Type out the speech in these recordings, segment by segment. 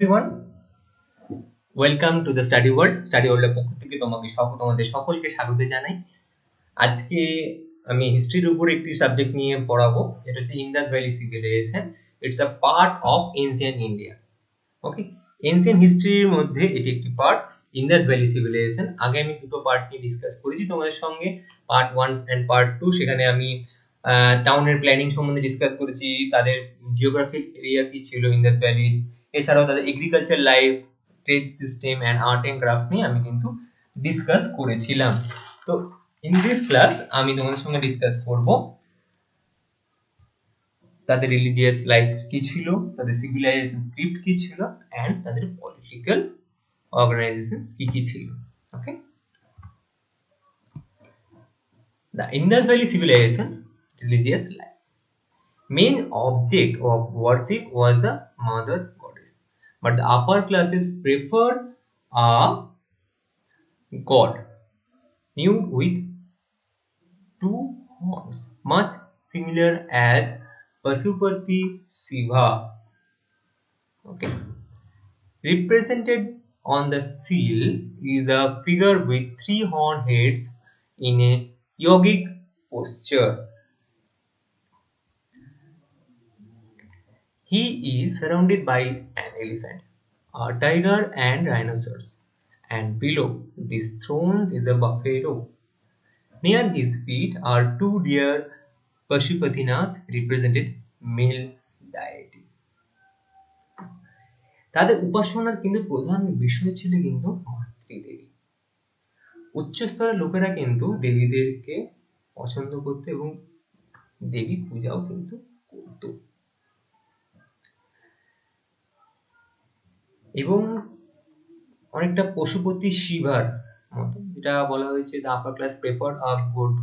everyone, welcome to the study world. Study world এর পক্ষ থেকে তোমাদের সকলকে স্বাগত জানাই। আজকে আমি হিস্ট্রির উপর একটি সাবজেক্ট নিয়ে পড়াবো, এটা হচ্ছে Indus valley civilisation. It's a part of ancient India. Okay, ancient হিস্ট্রির মধ্যে এটি একটি পার্ট, ইন্দাস ভ্যালি সিভিলাইজেশন। আগে আমি দুটো পার্ট নিয়ে ডিসকাস করেছি তোমাদের সঙ্গে, পার্ট 1 এন্ড পার্ট 2। সেখানে আমি টাউনের প্ল্যানিং সম্বন্ধে ডিসকাস করেছি, তাদের জিওগ্রাফিক এরিয়া কি ছিল ইন্দাস ভ্যালি, এছাড়াও তাদের agriculture life, trade system and art and craft নিয়ে আমি কিন্তু ডিসকাস করেছিলাম। তো ইন দিস ক্লাস আমি তোমাদের সঙ্গে ডিসকাস করব তাদের রিলিজিয়াস লাইফ কি ছিল, তাদের সিভিলাইজেশন স্ক্রিপ্ট কি ছিল, এন্ড তাদের পলিটিক্যাল অর্গানাইজেশনস কি কি ছিল। ওকে, the Indus Valley civilization religious life. Main object of worship was the mother goddess, but the upper classes preferred a god nude with two horns, much similar as Pasupati Shiva. Okay, represented on the seal is a figure with 3 horned heads in a yogic posture. He is surrounded by an elephant, a tiger and rhinoceros, and below this throne is a buffalo. Near his feet are 2 deer. Pashupatinath represented male deity. তাদের উপাসনার কিন্তু প্রধান বিষয় ছিল কিন্তু মাতৃদেবী। উচ্চ স্তরের লোকেরা কিন্তু দেবীদেরকে পছন্দ করত এবং দেবী পূজাও কিন্তু করত। এবং অনেকটা পশুপতি শিবার মতো, যেটা বলা হয়েছে the upper class preferred a god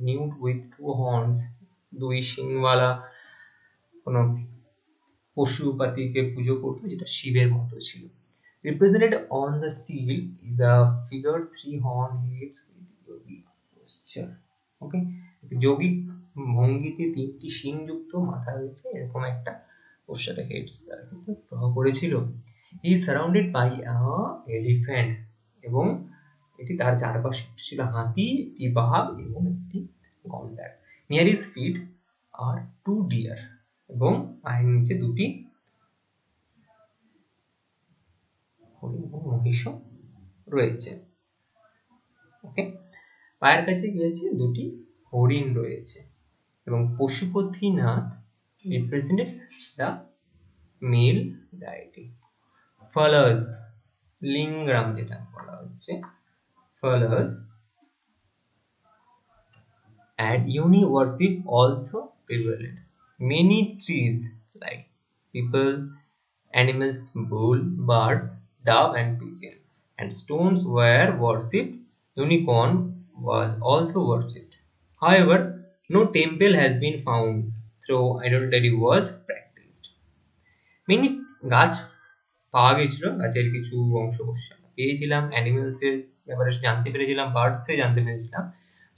nude with 2 horns, 2 শিংওয়ালা কোন পশুপাতিকে পুজো করত, যেটা শিবের মতো ছিল। Represented on the seal is a figure 3 horned heads with yogic posture. ওকে, যোগিক ভঙ্গিতে 3টি শিংযুক্ত মাথা রয়েছে, এরকম একটা পোস্টারে হেডস তারা কিন্তু ড্র করেছিল। He is surrounded by a elephant, এবং এটি তার চারপাশে ছিল হাতি, একটি বাঘ এবং একটি গন্ডার। Near his feet are 2 deer, এবং পায়ের নিচে 2টি হরিণ এবং মহিষ রয়েছে। ওকে, পায়ের কাছে কি আছে? 2টি হরিণ রয়েছে। এবং Pashupatinath represented the male deity. Followers, lingam যেটা বলা হচ্ছে, followers and uni worship also prevalent. Many trees like people, animals, bull, birds, dove and pigeon, and stones were worshipped. Unicorn was also worshipped. However, no temple has been found, though idolatry was practiced. Many গাছ পাওয়া গেছিল, গাছের কিছু অংশ পেয়েছিলাম, animals এর ব্যাপারে জানতে পেরেছিলাম, বার্ডস এ জানতে পেরেছিলাম,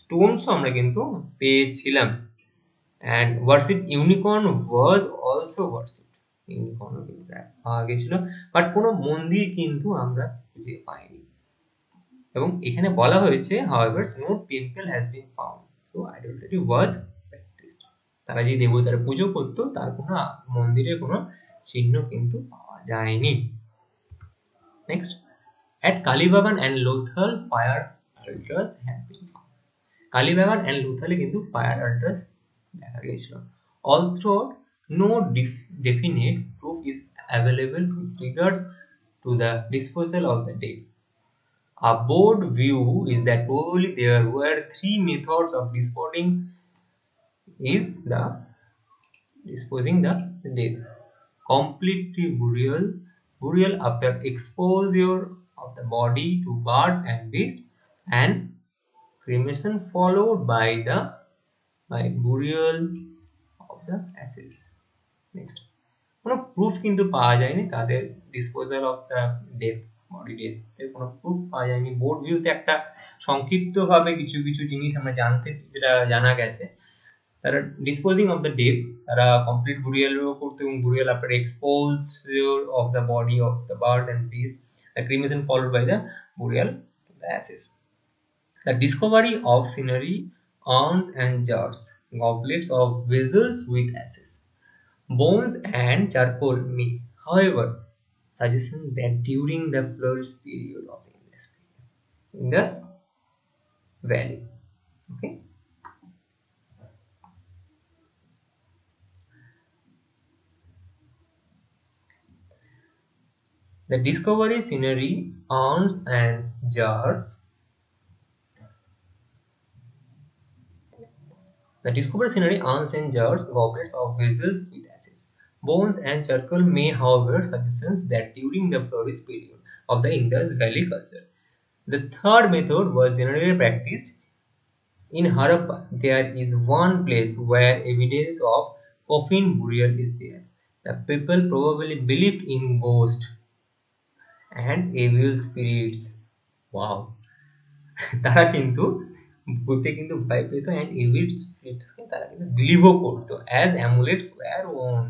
স্টোনস আমরা কিন্তু পেয়েছিলাম। and worship unicorn was also worshipped. Unicorn কিন্তু পাওয়া গেছিল, বাট কোনো মন্দির কিন্তু আমরা খুঁজে পাইনি। এবং এখানে বলা হয়েছে however no temple has been found, so idolatry was practiced. তারা যে দেবতার পুজো করত তার কোনো মন্দিরের কোনো চিহ্ন কিন্তু পাওয়া যায়নি। Next, at Kalibagan and Lothal fire altars have been found. কালীবাগান and লোথালে কিন্তু fire altars দেখা গেছিল। Although no definite proof is available with regards to the disposal of the dead, a broad view is that probably there were 3 methods of disposing the dead: completely burial after exposure of the body to birds and beasts, and cremation followed by burial of the ashes. Next, কোনো proof কিন্তু পাওয়া যায়নি তাদের disposal of the death, body death এর কোনো proof পাওয়া যায়নি। Board ভিউতে একটা সংক্ষিপ্তভাবে কিছু কিছু জিনিস আমরা যেটা জানা গেছে, তারা ডিসপোজিং অফ দ্য ডেড, তারা কমপ্লিট বুরিয়ালও করতো এবং burial after exposure of the body of the birds and beasts, the cremation followed by the burial the ashes. The discovery of scenery, urns and jars, goblets of vessels with ashes, bones and charcoal may, however, suggestion that during the flourish period of the Indus Valley. Okay. The discovery scenery, urns and jars. The discovered scenery, urns and jars, goblets of vessels with ashes, bones and charcoal may, however, suggestions that during the flourish period of the Indus Valley culture. The third method was generally practiced in Harappa. There is one place where evidence of coffin burial is there. The people probably believed in ghosts and evil spirits. Wow. তারা কিন্তু ভূতে কিন্তু ভয় পেত and evil spirits কে তারা কিন্তু বিলিভও করতো as amulets were worn.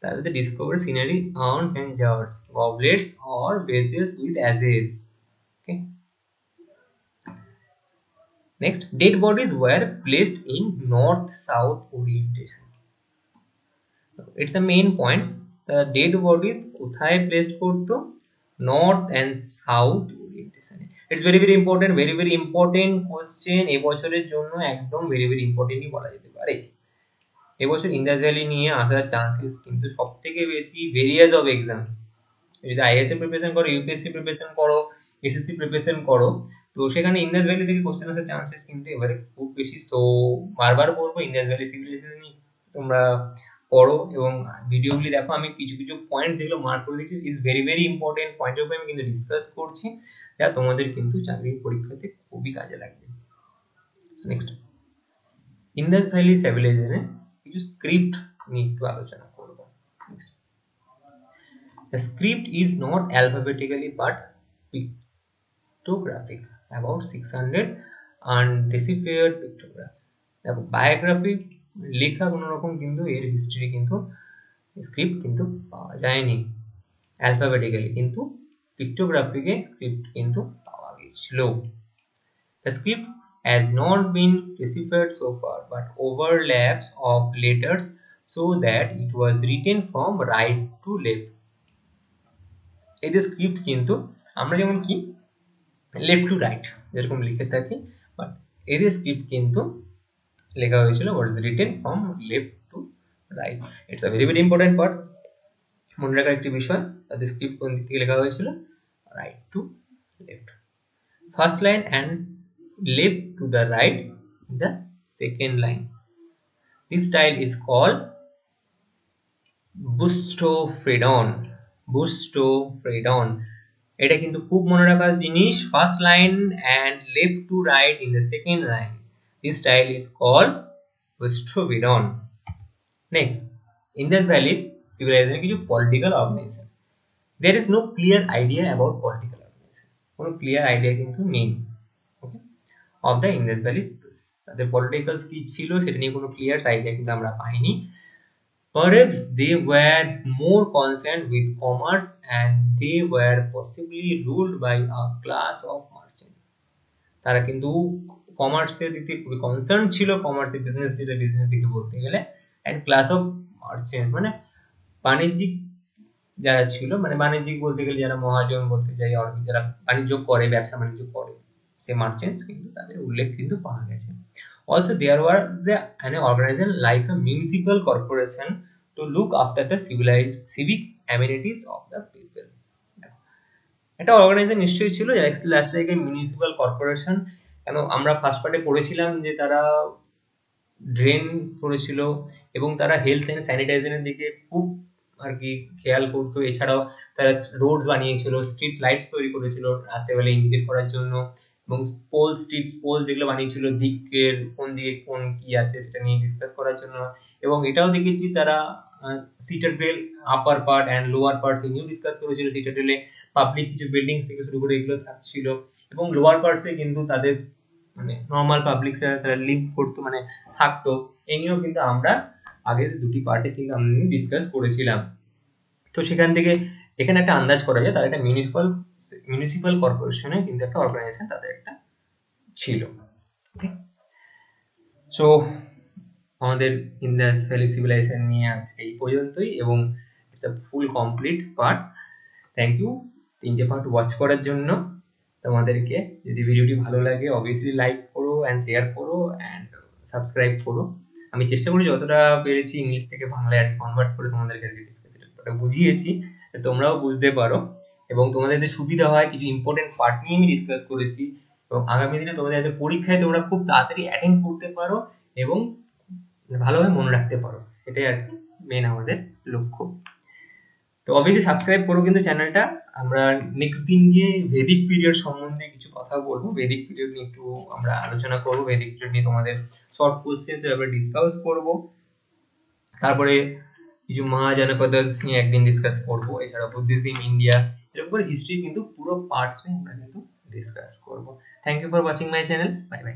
তারা they discovered scenery, urns and jars, goblets or vessels with ashes. Okay. Next, dead bodies were placed in north-south orientation. It's a main point. The dead bodies কোথায় placed করতো? North and south orientation. It's very very important, very very important question এই বছরের জন্য, একদম very very importantই বলা যেতে পারে। এবছর ইন্দাস ভ্যালি নিয়ে আসার চান্সেস কিন্তু সবথেকে বেশি ভেরিয়াস অফ এক্সামস। যদি আইএস এর প্রিপারেশন করো, ইউপিএসসি প্রিপারেশন করো, এসএসসি প্রিপারেশন করো, তো সেখানে ইন্দাস ভ্যালি থেকে কোশ্চেন আসার চান্সেস কিন্তু এবারে খুব বেশি। তো বারবার বলবো ইন্দাস ভ্যালি সিভিলাইজেশন তোমরা পড়ো এবং ভিডিওগুলি দেখো। আমি কিছু কিছু পয়েন্ট যেগুলো মার্ক করে দিয়েছি ইজ ভেরি ভেরি ইম্পর্টেন্ট পয়েন্টের উপরে আমি কিন্তু ডিসকাস করছি, যা তোমাদের কিন্তু চাকরির পরীক্ষাতে খুবই কাজে লাগবে। নেক্সট, ইন্দাস ভ্যালি সিভিলাইজেশনে কিছু স্ক্রিপ্ট নিয়ে একটু আলোচনা করব। Next, the script is not alphabetically but pictographic, about 600 undeciphered pictographs. দেখো বায়োগ্রাফি লেখা কোনো রকম কিন্তু এর হিস্ট্রি কিন্তু স্ক্রিপ্ট কিন্তু পাওয়া যায়নি অ্যালফাবেটিক্যালি, কিন্তু পিক্টোগ্রাফিকে স্ক্রিপ্ট কিন্তু পাওয়া গেছিল। The script has not been deciphered so far but overlaps of letters so that it was written from right to left. এই যে স্ক্রিপ্ট কিন্তু আমরা যেমন কি লেফট টু রাইট যেরকম লিখে থাকি, বাট এই যে স্ক্রিপ্ট কিন্তু লেখা হয়েছিল what is written from left to right. It's a very very important part, মনে রাখার একটি বিষয়। তাদের স্ক্রিপ্ট কোন দিক থেকে লেখা হয়েছিল? Right to left, first line and left to the right in the second line. This style is called Bustophrydon. Bustophrydon. এটা কিন্তু খুব মনে রাখার জিনিস, first line and left to right in the second line. This style is called Bustophrydon. Next, Indus Valley civilization কিছু political organization. There is no clear idea about political organization. কোনো clear idea কিন্তু নেই of the Indus Valley peoples. তাদের political কি ছিল সেটা নিয়ে কোনো ক্লিয়ার আইডিয়া কিন্তু আমরা পাইনি। Perhaps they were more concerned with commerce and they were possibly ruled by a class of merchants. তারা কিন্তু কমার্সের দিক থেকে খুবই কনসার্ন ছিল, কমার্সের বিজনেস যেটা বিজনেস দিকে বলতে গেলে, and class of merchants মানে বাণিজ্যিক যারা ছিল, মানে বাণিজ্যিক বলতে গেলে যারা মহাজন বলতে যাই, যারা বাণিজ্য করে, ব্যবসা বাণিজ্য করে, সে মার্চেন্টস কিন্তু তাদের উল্লেখ কিন্তু পাওয়া গেছে। Also there was an organization like a municipal corporation to look after the civic amenities of the people. একটা অর্গানাইজেশন নিশ্চয়ই ছিল, লাস্ট লাইকে মিউনিসিপাল কর্পোরেশন। কেন আমরা ফার্স্ট পার্টে পড়েছিলাম যে তারা ড্রেন করেছিল এবং তারা হেলথ এন্ড স্যানিটাইজেশনের দিকে খুব আর কি খেয়াল করতো। এছাড়াও তারা রোডস বানিয়েছিল, স্ট্রিট লাইটস তৈরি করেছিল রাত্রেবেলা ইন্ডিকেট করার জন্য, এবং পোল স্ট্রিট পোল যেগুলো বানিয়েছিল দিকের কোন দিকে কোন কি আছে সেটা নিয়ে ডিসকাস করার জন্য। এবং এটাও দেখেছি তারা citadel upper part and lower parts এ নিয়েও ডিসকাস করেছিল। সিটাডেলে পাবলিক কিছু বিল্ডিংস থেকে শুরু করে এগুলো থাকছিল, এবং লোয়ার পার্টসে কিন্তু তাদের মানে নর্মাল পাবলিক তারা লিভ করতো মানে থাকতো, এই নিয়েও কিন্তু আমরা আগের দুটি পার্টে কিন্তু আমি ডিসকাস করেছিলাম। তো সেখান থেকে এখানে একটা আন্দাজ করা যায় তারা একটা মিউনিসিপাল কর্পোরেশনে কিন্তু একটা অর্গানাইজেশন তাদের একটা ছিল। ওকে, সো আমাদের ইন্দাস ভ্যালি সিভিলাইজেশন নিয়ে আজকে এই পর্যন্তই, এবং it's a full complete part. Thank you 3টে পার্ট ওয়াচ করার জন্য। তোমাদেরকে যদি ভিডিওটি ভালো লাগে অবভিয়াসলি লাইক করো অ্যান্ড শেয়ার করো অ্যান্ড সাবস্ক্রাইব করো। আমি চেষ্টা করি যতটা পেরেছি ইংলিশ থেকে বাংলায় আর কনভার্ট করে তোমাদেরকে বুঝিয়েছি, তোমরাও বুঝতে পারো এবং তোমাদের যাতে সুবিধা হয়। কিছু ইম্পর্টেন্ট পার্ট নিয়ে আমি ডিসকাস করেছি, এবং আগামী দিনে তোমাদের যাতে পরীক্ষায় তোমরা খুব তাড়াতাড়ি অ্যাটেন্ড করতে পারো এবং ভালোভাবে মনে রাখতে পারো, এটাই আর কি মেন আমাদের লক্ষ্য। তো অবভিয়াসলি সাবস্ক্রাইব করো কিন্তু চ্যানেলটা। আমরা নেক্সট দিন গিয়ে ভেদিক পিরিয়ড সম্বন্ধে কিছু কথা বলবো, ভেদিক পিরিয়ড নিয়ে একটু আমরা আলোচনা করবো, ভেদিক পিরিয়ড নিয়ে তোমাদের শর্ট কোশ্চেন্স এর ডিসকাস করব। তারপরে কিছু মহাজনপদাস নিয়ে একদিন ডিসকাস করব, এছাড়া বুদ্ধিজম ইন্ডিয়া, এরকম করে হিস্ট্রি কিন্তু পুরো পার্টস নিয়ে আমরা কিন্তু ডিসকাস করব। Thank you for watching my channel, bye by.